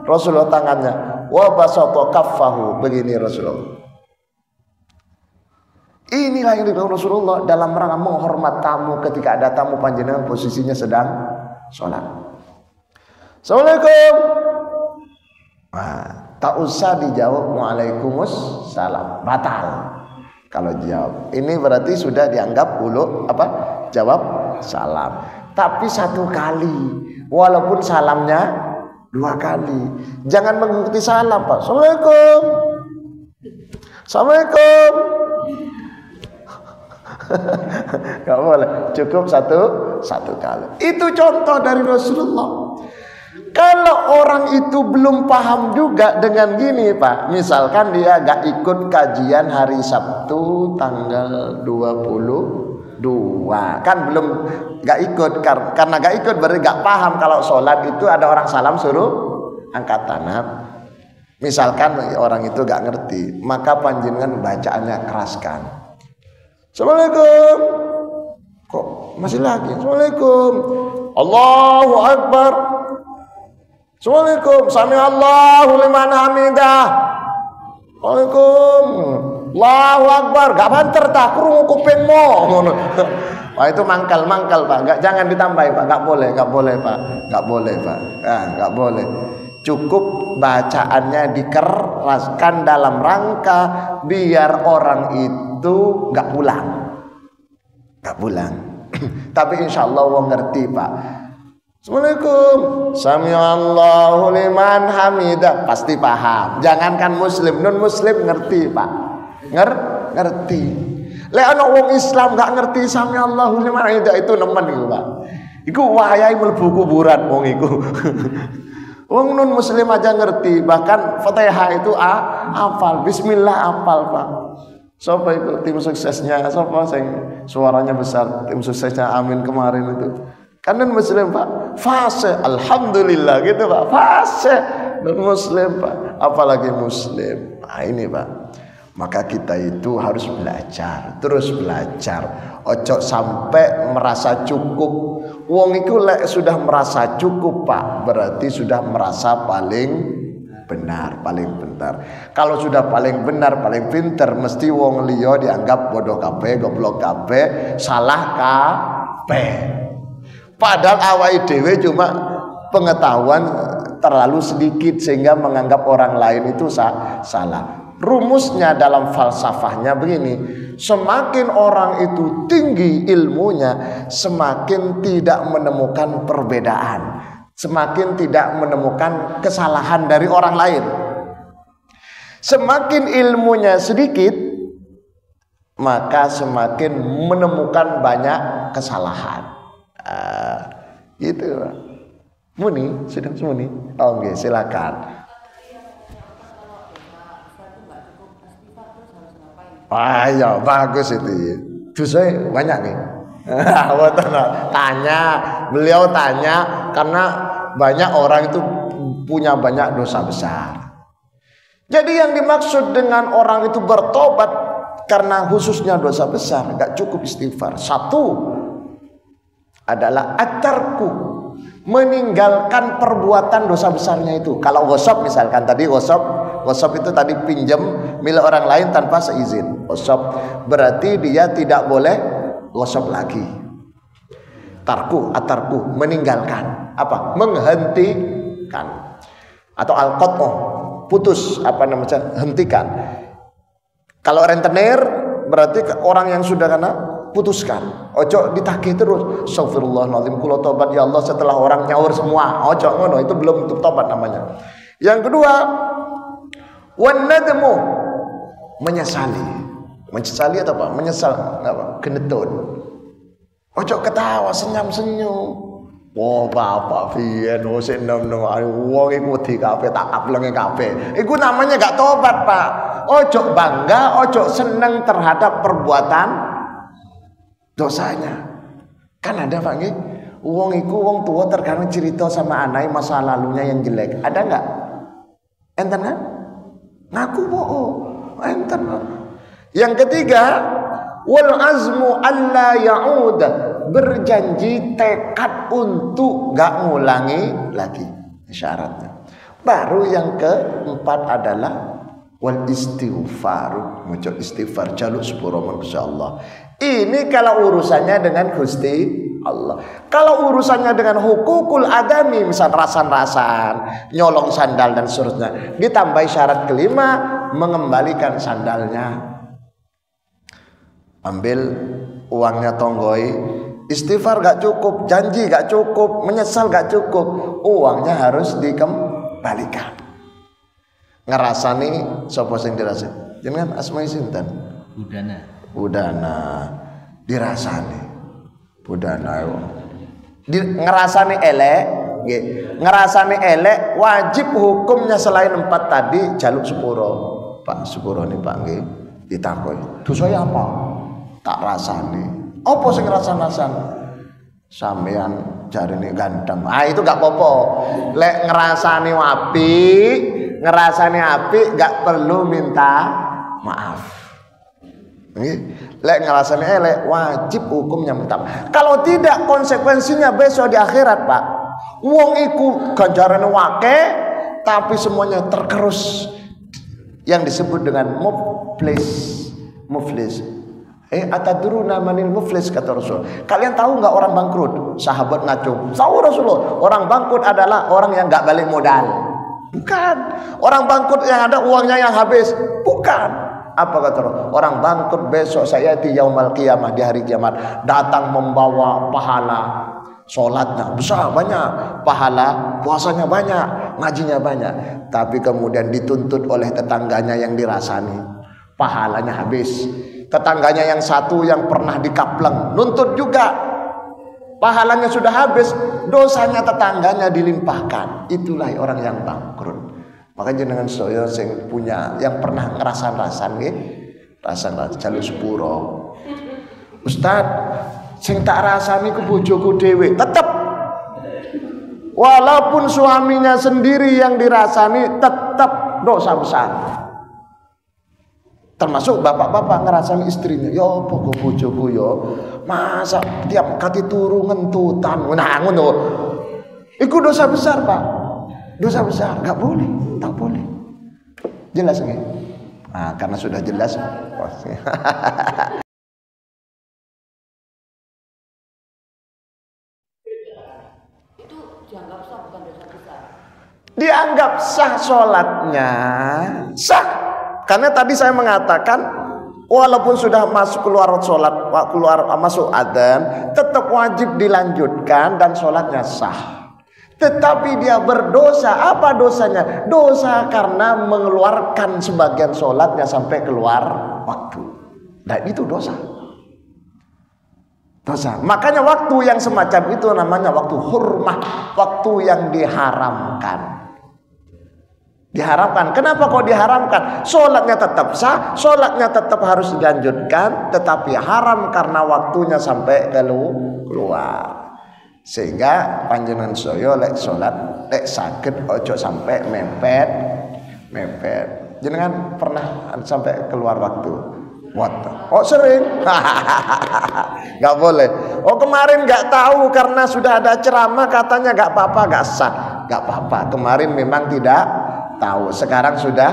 Rasulullah tangannya wa basata kaffahu, begini Rasulullah. Inilah yang dilakukan Rasulullah dalam rangka menghormat tamu ketika ada tamu panjenengan posisinya sedang sholat. Assalamualaikum. Nah, tak usah dijawab waalaikumsalam, batal. Kalau jawab, ini berarti sudah dianggap jawab salam. Tapi satu kali, walaupun salamnya 2 kali. Jangan mengikuti salam, Pak. Assalamualaikum. Assalamualaikum. Gak boleh, cukup satu kali. Itu contoh dari Rasulullah. Kalau orang itu belum paham juga dengan gini, Pak, misalkan dia gak ikut kajian hari Sabtu tanggal 22, kan belum gak ikut, karena gak ikut berarti gak paham kalau sholat itu ada orang salam suruh angkat tangan. Misalkan orang itu gak ngerti, maka panjenengan bacaannya keraskan. Assalamualaikum. Kok masih lagi? Assalamualaikum. Allahu Akbar. Assalamualaikum. Sami Allahu liman hamidah. Waalaikum. Allahu Akbar. Gak banter tak krungu kupingmu. Wah, itu mangkal Pak. Jangan ditambahi Pak. Gak boleh Pak. Gak boleh. Cukup bacaannya dikeraskan dalam rangka biar orang itu gak pulang. Tapi insya Allah wong ngerti Pak. Assalamualaikum. Sami'allahu liman hamidah. Pasti paham. Jangankan muslim, non muslim ngerti Pak. Ngerti. Lek ana wong Islam gak ngerti sami'allahu liman hamidah itu nemen iku Pak. Iku wayahe mlebu kuburan wong iku. Wong non muslim aja ngerti, bahkan Fatihah itu hafal, bismillah hafal Pak. Siapa itu tim suksesnya? Siapa sing suaranya besar? Tim suksesnya Amin kemarin itu. Kan non muslim Pak, fase, alhamdulillah gitu Pak, fase non muslim Pak, apalagi muslim. Nah ini Pak, maka kita itu harus terus belajar. Ojo sampai merasa cukup. Wong iku lek sudah merasa cukup Pak, berarti sudah merasa paling benar. Kalau sudah paling benar, paling pinter, mesti wong liya dianggap bodoh kabeh, goblok kabeh, salah kabeh. Padahal awake dhewe cuma pengetahuan terlalu sedikit sehingga menganggap orang lain itu salah. Rumusnya dalam falsafahnya begini, semakin orang itu tinggi ilmunya, semakin tidak menemukan perbedaan, semakin tidak menemukan kesalahan dari orang lain. Semakin ilmunya sedikit, maka semakin menemukan banyak kesalahan. Gitu Pak. Muni, sudah muni. Oke, silakan. Ya bagus itu. Dosanya banyak nih. Beliau tanya karena banyak orang itu punya banyak dosa besar. Jadi yang dimaksud dengan orang itu bertobat karena khususnya dosa besar, gak cukup istighfar. Satu adalah atarku, meninggalkan perbuatan dosa besarnya itu. Kalau gosok misalkan tadi gosok itu tadi pinjam milik orang lain tanpa seizin. Gosok berarti dia tidak boleh gosok lagi. Atarku meninggalkan apa? Menghentikan. Atau al-qat'u, putus hentikan. Kalau rentenir berarti orang yang sudah kena putuskan. Ojo ditagih terus. Astagfirullahaladzim, kula tobat ya Allah setelah orang nyaur semua. Ojo ngono, itu belum tobat namanya. Yang kedua, wan nadmu, menyesali atau apa? Menyesal apa? Genetun. Ojo ketawa, senyum-senyum. Oh bapak piye no sing nom-nom wong iku wedi kabeh tak aplenge kabeh. Iku namanya gak tobat, Pak. Ojo bangga, ojo seneng terhadap perbuatan dosanya. Kan ada Pak nggih. Wong iku wong tua terkadang cerita sama anake masa lalunya yang jelek. Ada enggak? Enten kan? Ngaku bohong. Enten. Yang ketiga, wal azmu alla ya'ud, berjanji tekad untuk gak ngulangi lagi. Syaratnya. Baru yang keempat adalah wal istighfar, maca istighfar jaluk sepuro Masya Allah. Ini kalau urusannya dengan Gusti Allah. Kalau urusannya dengan hukukul adami, misal rasan-rasan, nyolong sandal dan seterusnya, ditambahi syarat kelima, mengembalikan sandalnya. ambil uangnya tonggoi, istighfar gak cukup, janji gak cukup, menyesal gak cukup, uangnya harus dikembalikan. Ngerasani sapa sing dirasani? Jenengan asma'i sinten? Budana dirasani. Budana yo. Ngerasani elek, nggih. Ngerasani elek wajib hukumnya selain 4 tadi jaluk sepuro. Pak sepuro nih Pak nggih ditakoni. Dosa apa? Tak rasani. Apa sing rasan-rasan? Sampean jarine ganteng. Ah itu gak apa-apa. Lek ngerasani api gak perlu minta maaf. Lek ngerasani elek wajib hukumnya minta maaf. Kalau tidak konsekuensinya besok di akhirat Pak. Wong iku ganjarane wake tapi semuanya tergerus yang disebut dengan muflis. Atadruna manil muflis kata Rasul. Kalian tahu nggak orang bangkrut? Sahabat ngaco. Tahu Rasulullah. Orang bangkrut adalah orang yang nggak balik modal. Bukan. Orang bangkrut yang ada uangnya yang habis. Bukan. Apa kata Rasul? Orang bangkrut besok saya di yaumal qiyamah, di hari kiamat datang membawa pahala. Sholatnya besar banyak, pahala puasanya banyak, ngajinya banyak, tapi kemudian dituntut oleh tetangganya yang dirasani, pahalanya habis. Tetangganya yang satu yang pernah dikapleng nuntut juga, pahalanya sudah habis, dosanya tetangganya dilimpahkan. Itulah orang yang bangkrut. Makanya dengan saya sing punya yang pernah ngerasan-rasan nggih, rasan jalur sepuro. Ustaz, sing tak rasani ku bojoku dhewe, tetep walaupun suaminya sendiri yang dirasani tetep dosa besar. Termasuk bapak-bapak ngerasani istrinya, yo apa bojoku yo, masa tiap kali turu ngentutan, nah ngono. Iku dosa besar Pak, dosa besar, nggak boleh, tak boleh. Jelas nggih? Nah, karena sudah jelas. Dianggap sah sholatnya, sah. Karena tadi saya mengatakan walaupun sudah masuk keluar sholat, masuk adzan, tetap wajib dilanjutkan dan sholatnya sah. Tetapi dia berdosa. Apa dosanya? Dosa karena mengeluarkan sebagian sholatnya sampai keluar waktu. Dan itu dosa. Dosa. Makanya waktu yang semacam itu namanya waktu hurmah, waktu yang diharamkan. Diharamkan. Kenapa kok diharamkan? Sholatnya tetap sah, sholatnya tetap harus dilanjutkan, tetapi haram karena waktunya sampai keluar. Sehingga panjenengan saya lek sholat lek saged ojo sampai mepet. Jenengan pernah sampai keluar waktu? Oh sering. Gak boleh. Oh kemarin gak tahu karena sudah ada ceramah katanya gak apa-apa, gak sah. Gak apa-apa. Kemarin memang tidak tahu, sekarang sudah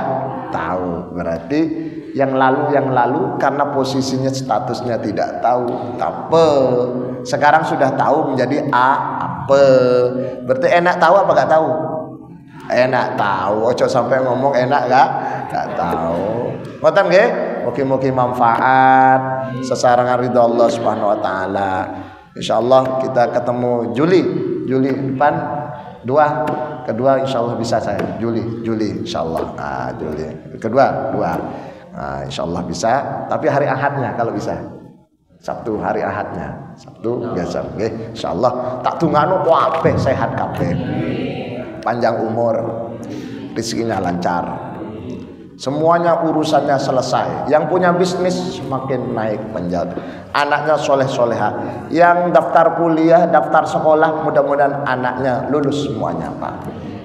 tahu. Berarti yang lalu karena posisinya statusnya tidak tahu, apa sekarang sudah tahu menjadi apa. Berarti enak tahu apa gak tahu? Enak tahu. Ojo sampai ngomong enak gak tahu. Ngoten nggih? Mugi-mugi manfaat sesarengan ridho Allah Subhanahu wa taala. Insyaallah kita ketemu Juli depan kedua insyaallah bisa saya Juli insyaallah. Juli kedua insyaallah bisa, tapi hari Ahadnya kalau bisa. Sabtu hari Ahadnya. Sabtu biasa nggih insyaallah. Tak tungano kabeh sehat kabeh. Panjang umur, rezekinya lancar. Semuanya urusannya selesai. Yang punya bisnis semakin naik menjat. Anaknya soleh-soleha. Yang daftar kuliah, daftar sekolah, mudah-mudahan anaknya lulus semuanya Pak.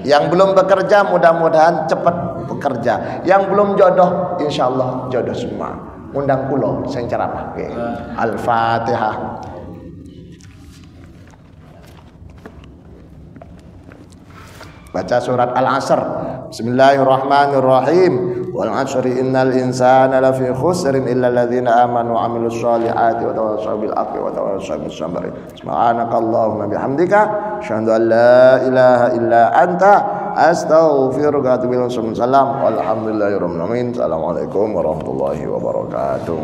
Yang belum bekerja mudah-mudahan cepat bekerja. Yang belum jodoh insyaallah jodoh semua. Undang kulo sing ceramah. Al-Fatihah. Baca surat Al-Asr. Bismillahirrahmanirrahim. Wal 'asri innal insana lafi khusrin illa alladhina amanu wa 'amilus solihati wa tawassaw bil haqqi wa tawassaw bis sabri. Subhanakallahumma bihamdika asyhadu an la ilaha illa anta astaghfiruka wa atubu ilaik. Walhamdulillahirabbil alamin. Assalamualaikum warahmatullahi wabarakatuh.